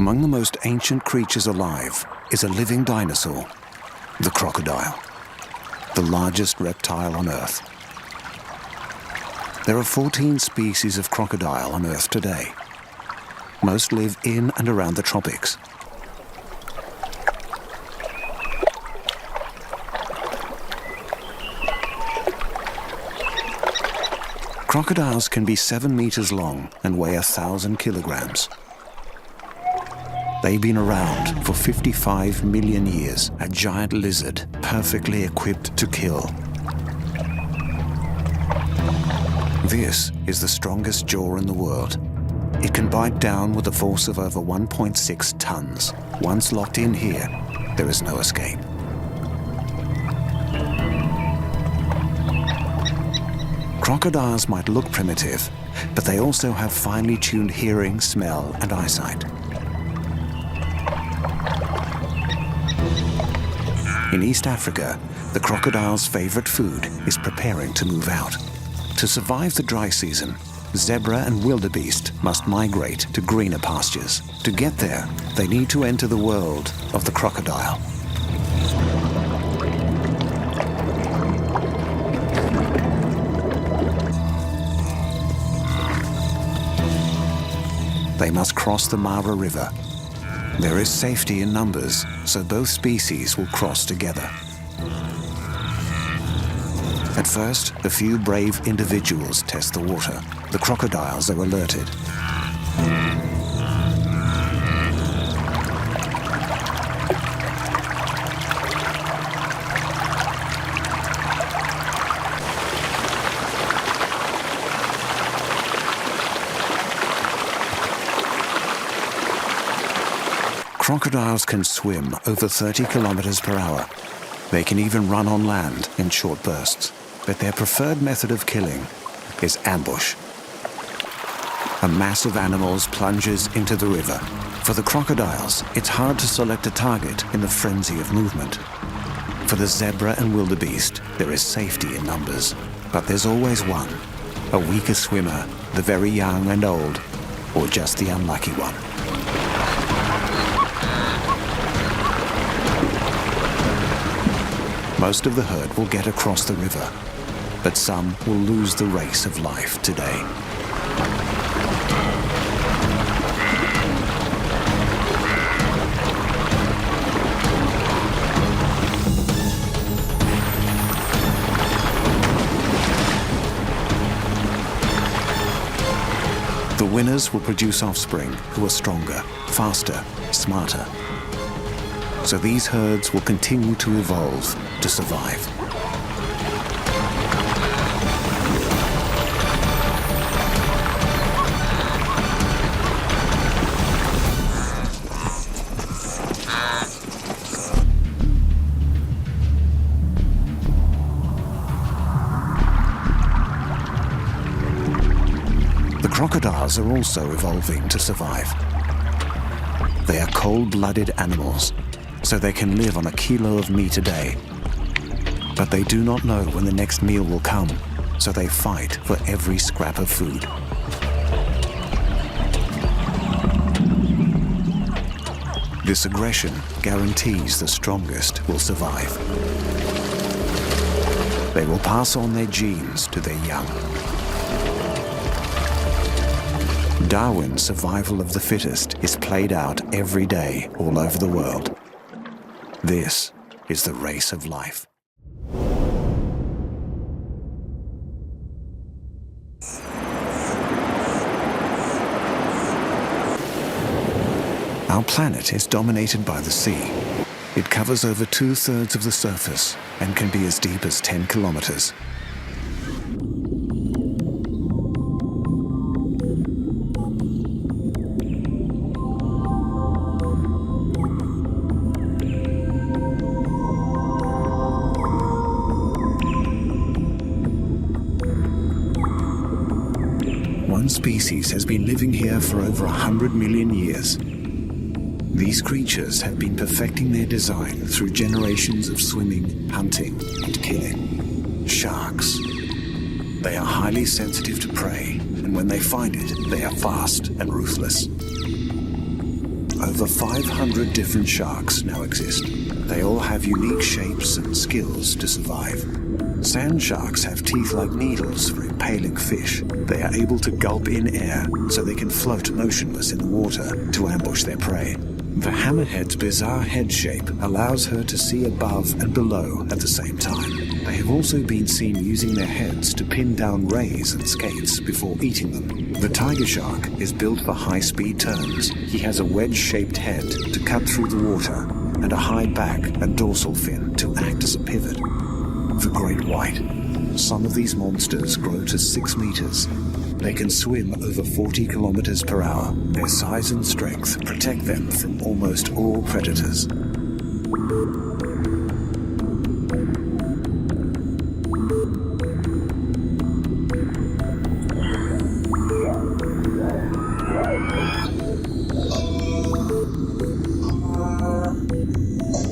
Among the most ancient creatures alive is a living dinosaur, the crocodile, the largest reptile on Earth. There are 14 species of crocodile on Earth today. Most live in and around the tropics. Crocodiles can be 7 meters long and weigh 1,000 kilograms. They've been around for 55 million years, a giant lizard perfectly equipped to kill. This is the strongest jaw in the world. It can bite down with a force of over 1.6 tons. Once locked in here, there is no escape. Crocodiles might look primitive, but they also have finely tuned hearing, smell, and eyesight. In East Africa, the crocodile's favorite food is preparing to move out. To survive the dry season, zebra and wildebeest must migrate to greener pastures. To get there, they need to enter the world of the crocodile. They must cross the Mara River. There is safety in numbers, so both species will cross together. At first, a few brave individuals test the water. The crocodiles are alerted. Crocodiles can swim over 30 kilometers per hour. They can even run on land in short bursts. But their preferred method of killing is ambush. A mass of animals plunges into the river. For the crocodiles, it's hard to select a target in the frenzy of movement. For the zebra and wildebeest, there is safety in numbers. But there's always one, a weaker swimmer, the very young and old, or just the unlucky one. Most of the herd will get across the river, but some will lose the race of life today. The winners will produce offspring who are stronger, faster, smarter. So these herds will continue to evolve to survive. The crocodiles are also evolving to survive. They are cold-blooded animals, so they can live on a kilo of meat a day. But they do not know when the next meal will come, so they fight for every scrap of food. This aggression guarantees the strongest will survive. They will pass on their genes to their young. Darwin's survival of the fittest is played out every day all over the world. This is the race of life. Our planet is dominated by the sea. It covers over 2/3 of the surface and can be as deep as 10 kilometers. One species has been living here for over 100 million years. These creatures have been perfecting their design through generations of swimming, hunting, and killing. Sharks. They are highly sensitive to prey, and when they find it, they are fast and ruthless. Over 500 different sharks now exist. They all have unique shapes and skills to survive. Sand sharks have teeth like needles for impaling fish. They are able to gulp in air so they can float motionless in the water to ambush their prey. The hammerhead's bizarre head shape allows her to see above and below at the same time. They have also been seen using their heads to pin down rays and skates before eating them. The tiger shark is built for high-speed turns. He has a wedge-shaped head to cut through the water and a high back and dorsal fin to act as a pivot. The great white. Some of these monsters grow to 6 meters. They can swim over 40 kilometers per hour. Their size and strength protect them from almost all predators.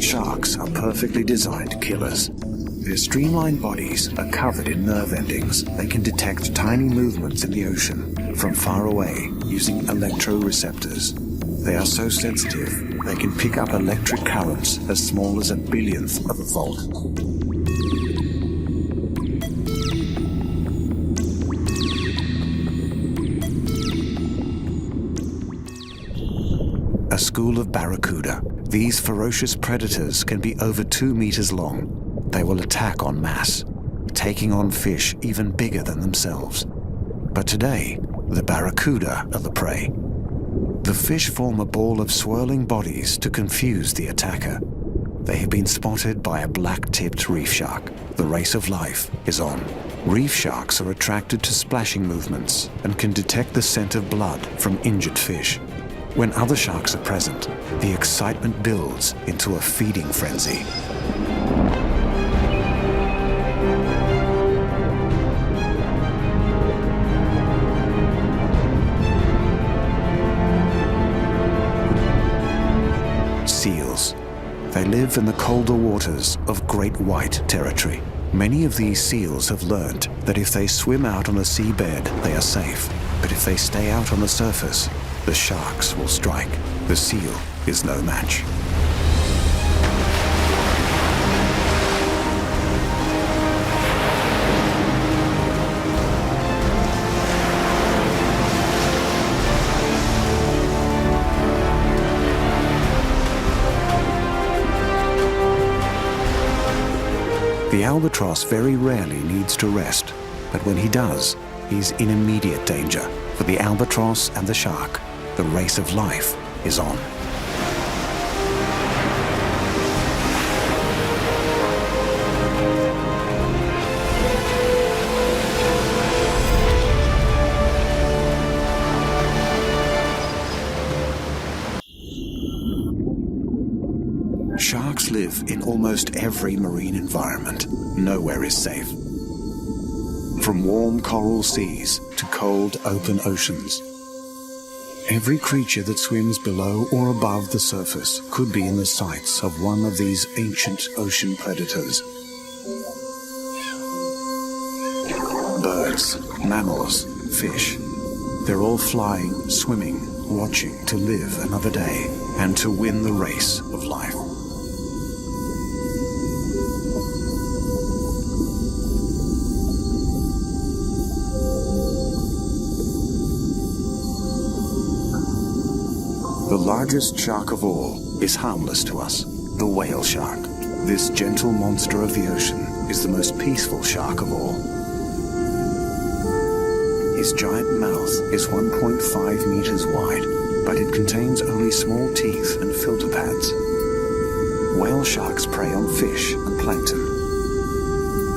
Sharks are perfectly designed killers. Their streamlined bodies are covered in nerve endings. They can detect tiny movements in the ocean from far away using electroreceptors. They are so sensitive, they can pick up electric currents as small as a billionth of a volt. A school of barracuda. These ferocious predators can be over 2 meters long. They will attack en masse, taking on fish even bigger than themselves. But today, the barracuda are the prey. The fish form a ball of swirling bodies to confuse the attacker. They have been spotted by a black-tipped reef shark. The race of life is on. Reef sharks are attracted to splashing movements and can detect the scent of blood from injured fish. When other sharks are present, the excitement builds into a feeding frenzy. Seals. They live in the colder waters of Great White Territory. Many of these seals have learned that if they swim out on the seabed, they are safe. But if they stay out on the surface, the sharks will strike. The seal is no match. The albatross very rarely needs to rest, but when he does, he's in immediate danger. For the albatross and the shark, the race of life is on. Sharks live in almost every marine environment. Nowhere is safe. From warm coral seas to cold open oceans. Every creature that swims below or above the surface could be in the sights of one of these ancient ocean predators. Birds, mammals, fish. They're all flying, swimming, watching to live another day and to win the race of life. The largest shark of all is harmless to us, the whale shark. This gentle monster of the ocean is the most peaceful shark of all. His giant mouth is 1.5 meters wide, but it contains only small teeth and filter pads. Whale sharks prey on fish and plankton.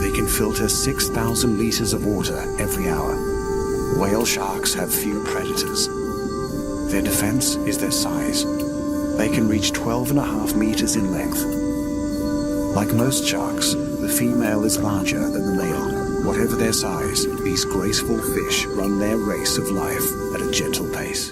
They can filter 6,000 liters of water every hour. Whale sharks have few predators. Their defense is their size. They can reach 12.5 meters in length. Like most sharks, the female is larger than the male. Whatever their size, these graceful fish run their race of life at a gentle pace.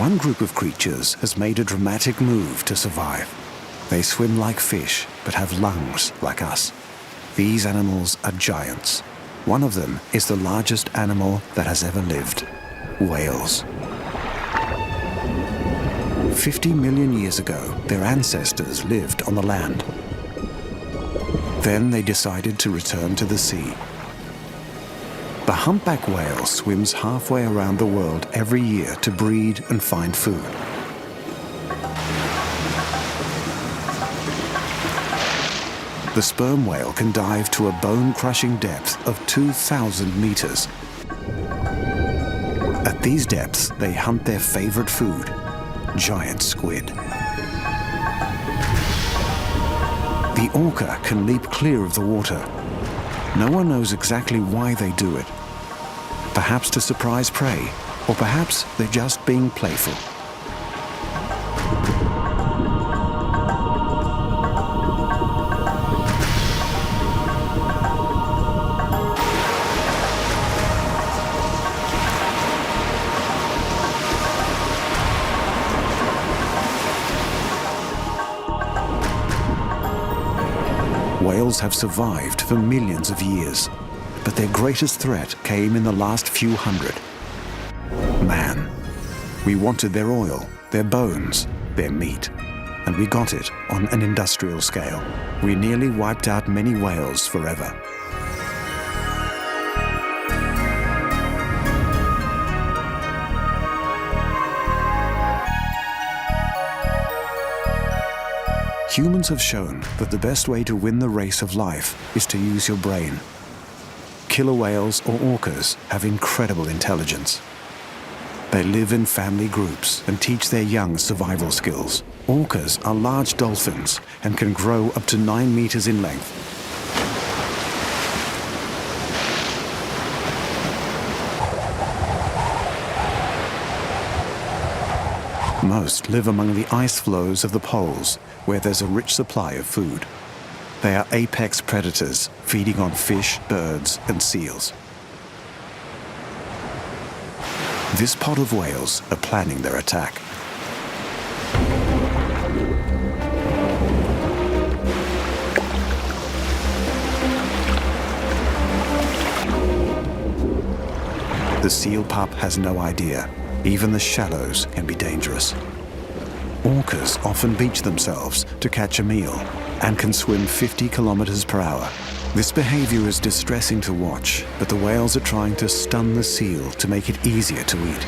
One group of creatures has made a dramatic move to survive. They swim like fish, but have lungs like us. These animals are giants. One of them is the largest animal that has ever lived: whales. 50 million years ago, their ancestors lived on the land. Then they decided to return to the sea. The humpback whale swims halfway around the world every year to breed and find food. The sperm whale can dive to a bone-crushing depth of 2,000 meters. At these depths, they hunt their favorite food: giant squid. The orca can leap clear of the water. No one knows exactly why they do it. Perhaps to surprise prey, or perhaps they're just being playful. Whales have survived for millions of years, but their greatest threat came in the last few hundred. Man. We wanted their oil, their bones, their meat, and we got it on an industrial scale. We nearly wiped out many whales forever. Humans have shown that the best way to win the race of life is to use your brain. Killer whales or orcas have incredible intelligence. They live in family groups and teach their young survival skills. Orcas are large dolphins and can grow up to 9 meters in length. Most live among the ice floes of the poles, where there's a rich supply of food. They are apex predators, feeding on fish, birds, and seals. This pod of whales are planning their attack. The seal pup has no idea. Even the shallows can be dangerous. Orcas often beach themselves to catch a meal and can swim 50 kilometers per hour. This behavior is distressing to watch, but the whales are trying to stun the seal to make it easier to eat.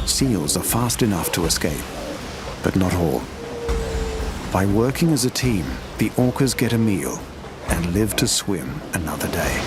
Seals are fast enough to escape, but not all. By working as a team, the orcas get a meal and live to swim another day.